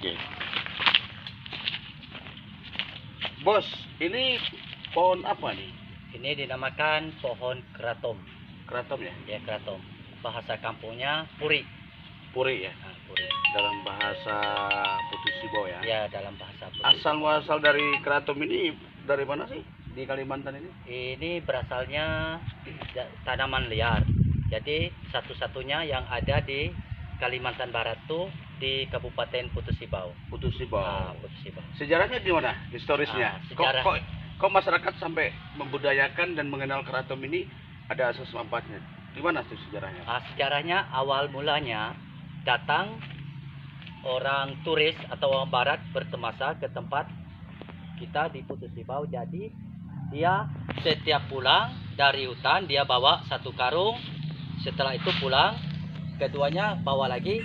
Oke. Bos, ini pohon apa nih? Ini dinamakan pohon keratom. Keraton ya? Ya, keratom. Bahasa kampungnya puri. Puri ya? Nah, puri. Dalam bahasa Putus Sibo ya? Ya, dalam bahasa puri. Asal muasal dari keraton ini dari mana sih? Di Kalimantan ini? Ini berasalnya tanaman liar. Jadi satu-satunya yang ada di Kalimantan Barat tuh di Kabupaten Putus Sibau. Putus Sibo. Putus Sibau. Sejarahnya gimana? Historisnya? Sejarah. Kok masyarakat sampai membudayakan dan mengenal keraton ini ada asas manfaatnya? Gimana tuh sejarahnya? Sejarahnya awal mulanya datang orang turis atau orang barat bertemasa ke tempat kita di Putus Sibau. Jadi dia setiap pulang dari hutan dia bawa satu karung. Setelah itu pulang, keduanya bawa lagi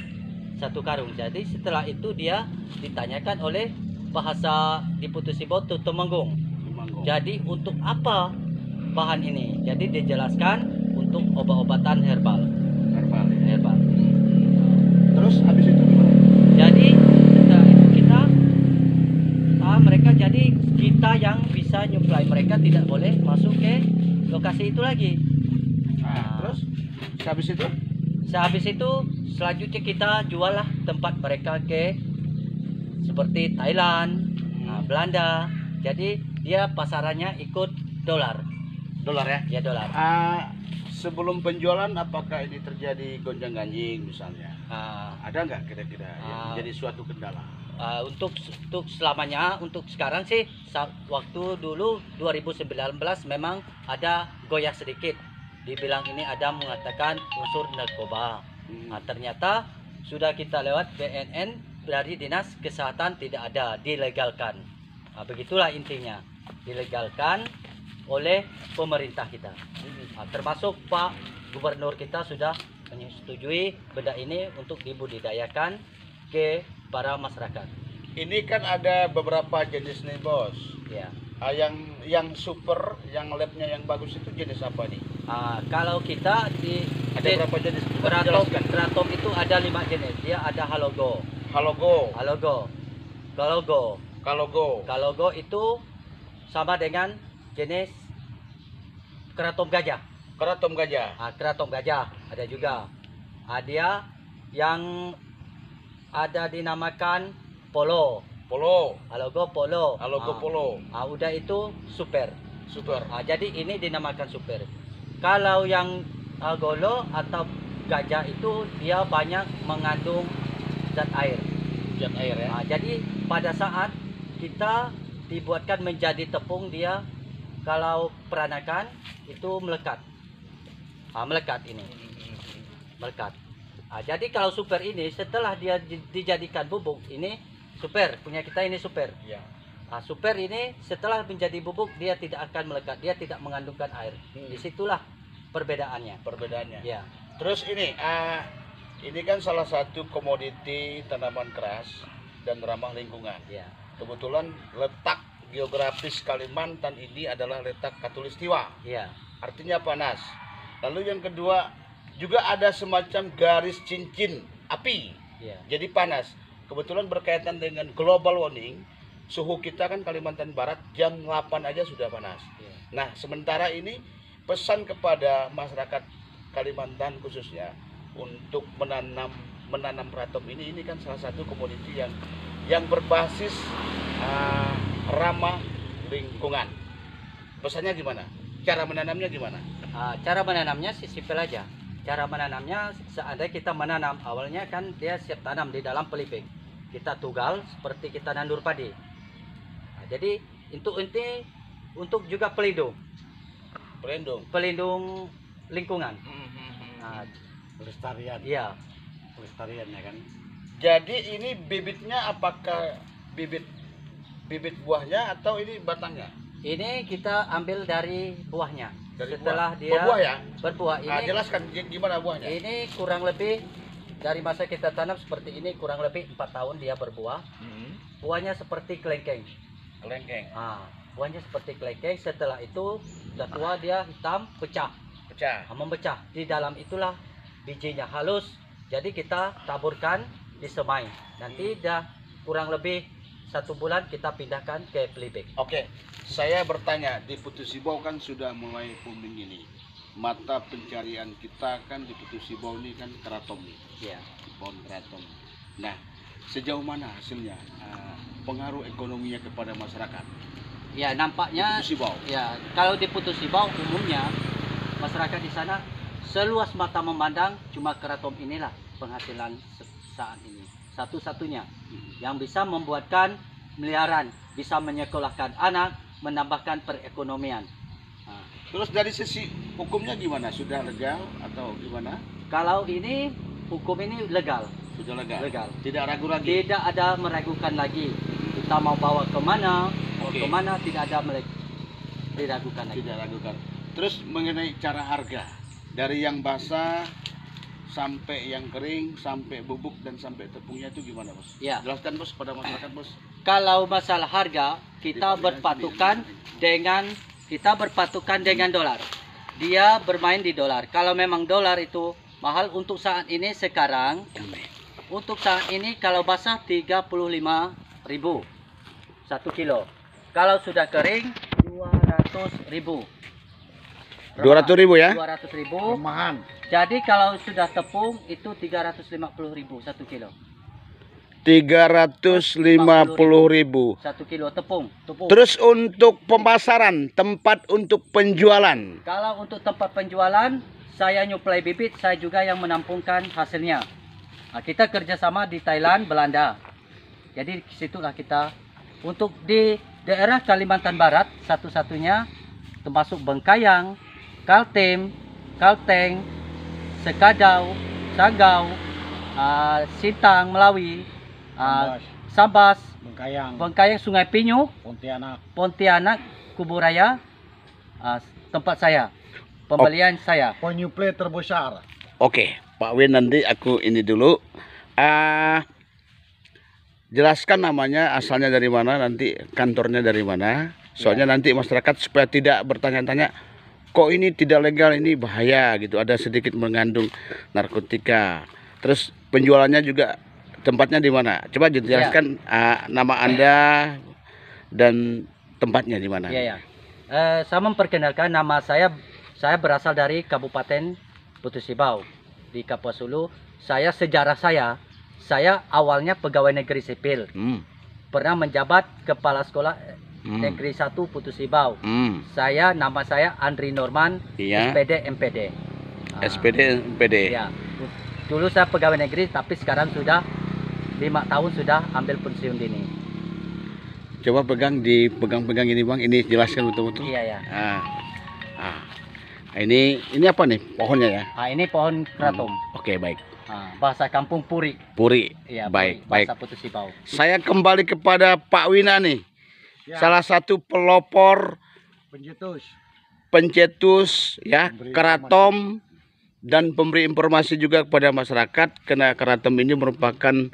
satu karung. Jadi setelah itu dia ditanyakan oleh bahasa di Putus Sibau itu temenggung. Jadi untuk apa bahan ini? Jadi dijelaskan untuk obat-obatan herbal. Herbal. Terus habis itu gimana? Jadi setelah itu mereka jadi kita yang bisa nyuplai, mereka tidak boleh masuk ke lokasi itu lagi. Terus habis itu? Sehabis itu selanjutnya kita jual lah tempat mereka ke seperti Thailand, Belanda. Jadi dia pasarannya ikut dolar. Dolar ya? Ya, dolar. Sebelum penjualan apakah ini terjadi gonjang-ganjing misalnya? Ada nggak kira-kira yang menjadi suatu kendala? Untuk selamanya, untuk sekarang sih waktu dulu 2019 memang ada goyah sedikit. Dibilang ini ada mengatakan unsur narkoba. Ternyata sudah kita lewat BNN dari Dinas Kesehatan tidak ada, dilegalkan. Begitulah intinya, dilegalkan oleh pemerintah kita. Termasuk Pak Gubernur kita sudah menyetujui benda ini untuk dibudidayakan ke para masyarakat. Ini kan ada beberapa jenis nih bos. Ya. Yang super, yang labnya yang bagus itu jenis apa nih? Kalau kita ada berapa jenis? Keratom itu ada 5 jenis. Dia ada halogo. Kalogo itu sama dengan jenis keratom gajah. Keraton gajah. Keratom gajah ada juga. Dia yang ada dinamakan polo. Halogo polo. Udah itu super. Jadi ini dinamakan super. Kalau yang golo atau gajah itu dia banyak mengandung zat air. Ya. Jadi pada saat kita dibuatkan menjadi tepung, dia kalau peranakan itu melekat. Melekat. Jadi kalau super ini setelah dia dijadikan bubuk, ini super punya kita, ini super. Ya. Super ini setelah menjadi bubuk dia tidak akan melekat, dia tidak mengandungkan air. Disitulah perbedaannya. Ya. Terus ini kan salah satu komoditi tanaman keras dan ramah lingkungan. Ya. Kebetulan letak geografis Kalimantan ini adalah letak Katulistiwa. Ya. Artinya panas. Lalu yang kedua juga ada semacam garis cincin api. Ya. Jadi panas. Kebetulan berkaitan dengan global warming, suhu kita kan Kalimantan Barat jam 8 aja sudah panas. Ya. Nah, sementara ini pesan kepada masyarakat Kalimantan khususnya untuk menanam keraton ini kan salah satu komoditi yang berbasis ramah lingkungan. Pesannya gimana? Cara menanamnya gimana? Cara menanamnya sih simpel aja. Cara menanamnya seandainya kita menanam awalnya kan dia siap tanam di dalam pelipik. Kita tugal seperti kita nandur padi. Jadi untuk juga pelindung lingkungan. Pelestarian. Iya. Pelestarian ya kan. Jadi ini bibitnya apakah bibit buahnya atau ini batangnya? Ini kita ambil dari buahnya. Dari setelah buah. Dia berbuah ya? Berbuah. Ini jelaskan gimana buahnya? Ini kurang lebih dari masa kita tanam seperti ini kurang lebih 4 tahun dia berbuah. Buahnya seperti kelengkeng. Buahnya seperti kelengkeng. Setelah itu sudah tua dia hitam, pecah. Memecah. Di dalam itulah bijinya halus. Jadi kita taburkan di semai. Nanti dah kurang lebih 1 bulan kita pindahkan ke Pelibek. Oke, saya bertanya, di Putus Sibau kan sudah mulai booming ini. Mata pencarian kita kan di Putus Sibau ini kan keraton, Ya. pohon keraton. Nah, sejauh mana hasilnya pengaruh ekonominya kepada masyarakat Ya, di nampaknya Putus Sibau? ya, kalau di Putus Sibau umumnya masyarakat di sana seluas mata memandang cuma keraton inilah penghasilan saat ini. Satu-satunya yang bisa membuatkan miliaran, bisa menyekolahkan anak, menambahkan perekonomian. Nah, Terus dari sisi hukumnya gimana? Sudah legal atau gimana? kalau ini hukum ini legal, Sudah legal. legal. Tidak ragu lagi. Tidak ada meragukan lagi. Kita mau bawa kemana, mau Oke. kemana tidak ada diragukan lagi. Tidak ragukan. Terus mengenai cara harga dari yang basah sampai yang kering, sampai bubuk dan sampai tepungnya itu gimana, Bos? Ya. Jelaskan, Bos, pada masyarakat, Bos. Kalau masalah harga, kita berpatukan dengan dolar. Dia bermain di dolar. Kalau memang dolar itu mahal untuk saat ini sekarang, untuk saat ini kalau basah 35.000 1 kilo. Kalau sudah kering 200.000. 200.000 ya? 200.000. Rumahan. Jadi kalau sudah tepung itu 350.000 1 kilo. 350.000. 1 kilo tepung. Terus untuk pemasaran, tempat untuk penjualan. Kalau untuk tempat penjualan, saya nyuplai bibit, saya juga yang menampungkan hasilnya. Nah, kita kerjasama di Thailand, Belanda. Jadi situlah kita. Untuk di daerah Kalimantan Barat, satu-satunya termasuk Bengkayang, Kaltim, Kalteng, Sekadau, Sagau, Sintang, Melawi, Sabas, Bengkayang, Sungai Pinyu, Pontianak, Kuburaya, tempat saya, pembelian saya. Penyuplai terbesar. Oke, Pak Win, nanti aku ini dulu. Jelaskan namanya, asalnya dari mana, nanti kantornya dari mana. Soalnya nanti masyarakat supaya tidak bertanya-tanya, kok ini tidak legal, ini bahaya gitu. Ada sedikit mengandung narkotika. Terus penjualannya juga tempatnya di mana? Coba dijelaskan nama Anda dan tempatnya di mana. Iya, ya. Saya memperkenalkan nama saya berasal dari Kabupaten Putus Sibau di Kapuas Hulu. Sejarah saya awalnya pegawai negeri sipil. Pernah menjabat kepala sekolah negeri 1 Putus Sibau. Nama saya Andri Norman, Iya. SPD MPD. SPD MPD. Ya. Dulu saya pegawai negeri, tapi sekarang sudah 5 tahun sudah ambil pensiun dini. Coba pegang ini, Bang. Ini jelaskan betul-betul. Iya, ya. Ini apa nih pohonnya ya? Ini pohon keraton. Oke, baik. Bahasa kampung Puri. Puri. Iya, Baik, Puri, baik. bahasa Putus Sibau. Saya kembali kepada Pak Wina nih. Ya. Salah satu pelopor, pencetus ya, Pemberi keraton dan pemberi informasi juga kepada masyarakat, karena keraton ini merupakan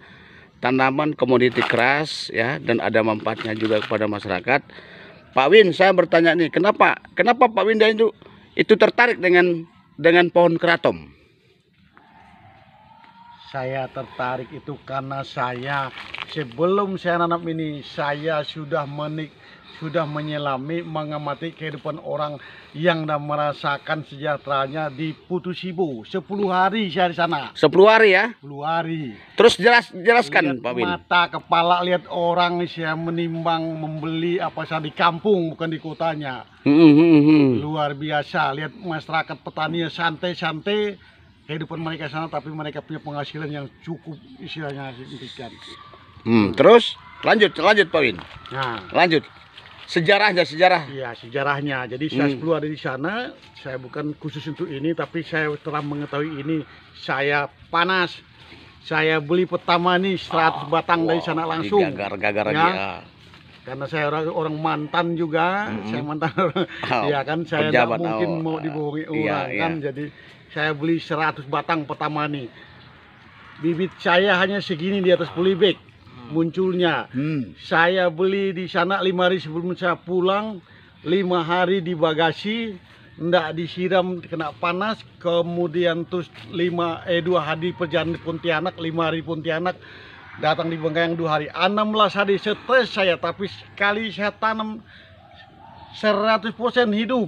tanaman komoditi keras ya, dan ada manfaatnya juga kepada masyarakat. Pak Win, saya bertanya nih, kenapa Pak Winda itu tertarik dengan pohon keraton? Saya tertarik itu karena sebelum saya nanam ini, saya sudah menyelami, mengamati kehidupan orang yang merasakan sejahteranya di Putus Sibau. 10 hari saya di sana. 10 hari ya? 10 hari. Terus jelaskan Lihat Pak Win. mata kepala, lihat orang saya menimbang, membeli apa saja di kampung, bukan di kotanya. Luar biasa. Lihat masyarakat petani santai-santai, kehidupan mereka sana, tapi mereka punya penghasilan yang cukup, istilahnya signifikan. Terus lanjut Pak Win. Nah, Lanjut. Sejarah. iya, sejarahnya. Jadi saya 10 hari di sana, saya bukan khusus untuk ini, tapi saya telah mengetahui ini. Saya panas. Saya beli pertama nih 100 batang dari sana langsung. Gagar Ya. dia. Karena saya orang mantan juga, saya mantan orang. Ya kan, saya tidak pejabat, mungkin mau dibohongi orang kan. Iya. Jadi saya beli 100 batang pertama nih. Bibit saya hanya segini di atas polybag munculnya. Saya beli di sana 5 hari sebelum saya pulang, 5 hari di bagasi, ndak disiram kena panas, kemudian terus 2 hari perjalanan di Pontianak, 5 hari Pontianak, datang di Bengkayang 2 hari. 16 hari stres saya, tapi sekali saya tanam 100% hidup.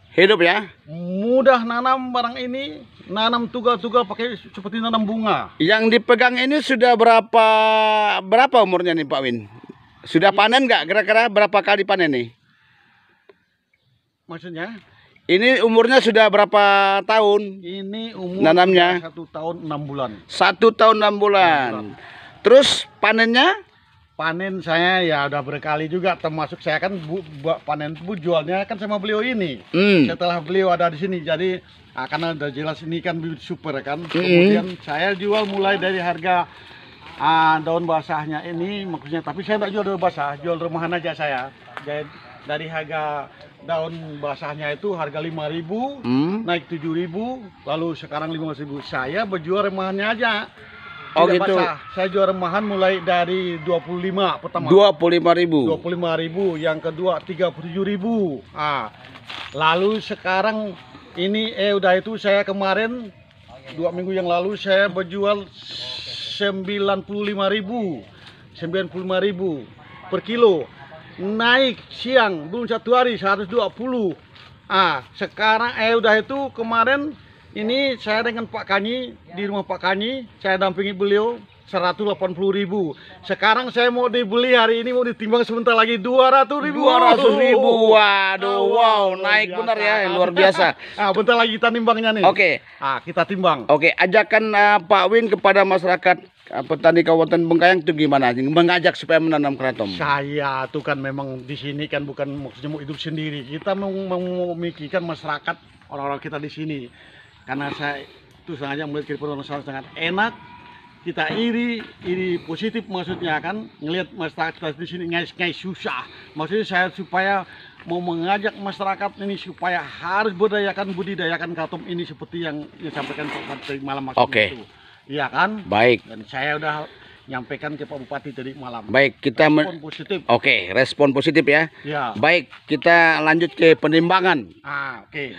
Hidup ya. Mudah nanam barang ini, nanam tugal-tugal pakai seperti nanam bunga. Yang dipegang ini sudah berapa umurnya nih Pak Win? Sudah panen nggak? Kira-kira berapa kali panen nih? Maksudnya? Ini umurnya sudah berapa tahun? Ini umur nanamnya 1 tahun 6 bulan. 1 tahun 6 bulan. Terus panennya? Panen saya ya udah berkali juga, termasuk saya kan panen bu jualnya kan sama beliau ini. Setelah beliau ada di sini, jadi karena udah jelas ini kan bibit super kan. Kemudian saya jual mulai dari harga daun basahnya ini, maksudnya, tapi saya tidak jual daun basah, jual rumahan aja saya. Jadi dari harga daun basahnya itu harga 5.000, naik 7.000, lalu sekarang 15.000. Saya berjual rumahannya aja. Oh Tidak gitu. basah. Saya jual remahan mulai dari 25 pertama. 25.000. 25.000, yang kedua 37.000. Lalu sekarang ini udah itu saya kemarin 2 minggu yang lalu saya berjual 95.000. 95.000 per kilo. Naik siang belum 1 hari 120. Sekarang udah itu kemarin ini saya dengan Pak Kanyi, di rumah Pak Kanyi, saya dampingi beliau 180.000. Sekarang saya mau dibeli hari ini, mau ditimbang sebentar lagi 200.000. 200.000. Waduh, wow, naik benar ya, luar biasa. Bentar lagi kita timbangnya nih. Oke. Kita timbang. Oke, ajakan Pak Win kepada masyarakat petani Kabupaten Bengkayang itu gimana? Mengajak supaya menanam kratom. Saya tuh kan memang di sini kan bukan maksudnya mau hidup sendiri. Kita mau memikirkan masyarakat, orang-orang kita di sini. Karena saya itu sengaja melihat kehidupan masyarakat sangat enak, kita iri positif, maksudnya kan ngelihat masyarakat di sini ngais susah. Maksudnya saya supaya mau mengajak masyarakat ini supaya harus budidayakan kratom ini seperti yang disampaikan Pak Bupati malam maksudnya itu. Iya kan? Baik. Dan saya udah nyampaikan ke Pak Bupati tadi malam. Baik, kita respon positif. Oke, respon positif ya. Ya. Baik, kita lanjut ke penimbangan. Oke.